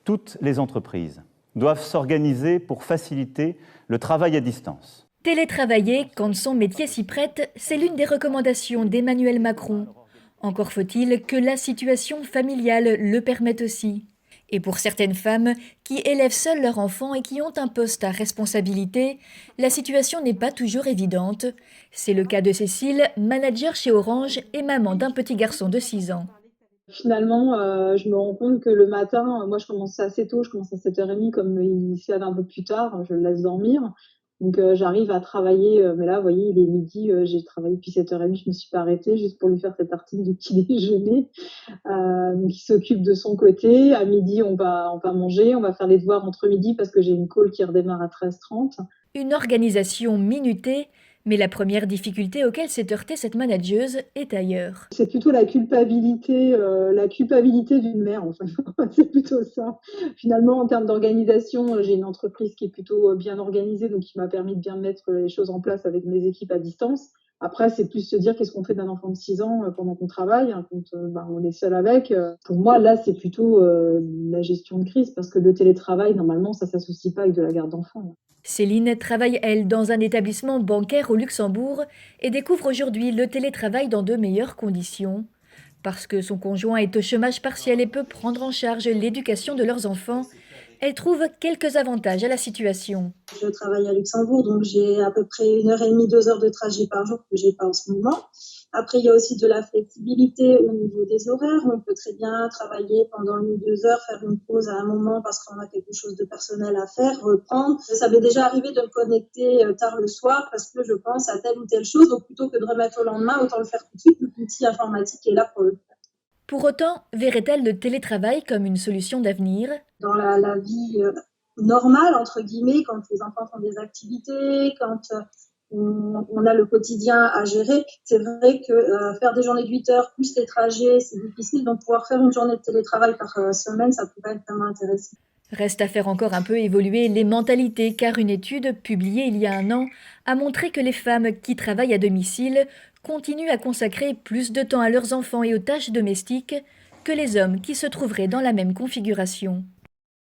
Toutes les entreprises doivent s'organiser pour faciliter le travail à distance. Télétravailler quand son métier s'y prête, c'est l'une des recommandations d'Emmanuel Macron. Encore faut-il que la situation familiale le permette aussi. Et pour certaines femmes qui élèvent seules leurs enfants et qui ont un poste à responsabilité, la situation n'est pas toujours évidente. C'est le cas de Cécile, manager chez Orange et maman d'un petit garçon de 6 ans. Finalement, je me rends compte que le matin, moi je commence assez tôt, je commence à 7h30, comme il se lève un peu plus tard, je le laisse dormir. Donc j'arrive à travailler, mais là, vous voyez, il est midi, j'ai travaillé depuis 7h30, je me suis pas arrêtée juste pour lui faire cette tartine du petit déjeuner. Donc il s'occupe de son côté. À midi, on va manger, on va faire les devoirs entre midi parce que j'ai une call qui redémarre à 13h30. Une organisation minutée, mais la première difficulté auquel s'est heurtée cette manageuse est ailleurs. C'est plutôt la culpabilité d'une mère, en fait. C'est plutôt ça. Finalement, en termes d'organisation, j'ai une entreprise qui est plutôt bien organisée, donc qui m'a permis de bien mettre les choses en place avec mes équipes à distance. Après, c'est plus se dire qu'est-ce qu'on fait d'un enfant de 6 ans pendant qu'on travaille, hein, quand on est seul avec. Pour moi, là, c'est plutôt la gestion de crise, parce que le télétravail, normalement, ça s'associe pas avec de la garde d'enfants. Céline travaille, elle, dans un établissement bancaire au Luxembourg et découvre aujourd'hui le télétravail dans de meilleures conditions. Parce que son conjoint est au chômage partiel et peut prendre en charge l'éducation de leurs enfants, elle trouve quelques avantages à la situation. Je travaille à Luxembourg, donc j'ai à peu près 1h30, 2 heures de trajet par jour que j'ai pas en ce moment. Après, il y a aussi de la flexibilité au niveau des horaires. On peut très bien travailler pendant 1 ou 2 heures, faire une pause à un moment parce qu'on a quelque chose de personnel à faire, reprendre. Ça m'est déjà arrivé de me connecter tard le soir parce que je pense à telle ou telle chose. Donc, plutôt que de remettre au lendemain, autant le faire tout de suite. L'outil informatique est là pour le faire. Pour autant, verrait-elle le télétravail comme une solution d'avenir ? Dans la vie normale, entre guillemets, quand les enfants font des activités, quand on a le quotidien à gérer, c'est vrai que faire des journées de 8 heures plus les trajets, c'est difficile. Donc, pouvoir faire une journée de télétravail par semaine, ça pourrait être vraiment intéressant. Reste à faire encore un peu évoluer les mentalités, car une étude publiée il y a 1 an a montré que les femmes qui travaillent à domicile continuent à consacrer plus de temps à leurs enfants et aux tâches domestiques que les hommes qui se trouveraient dans la même configuration.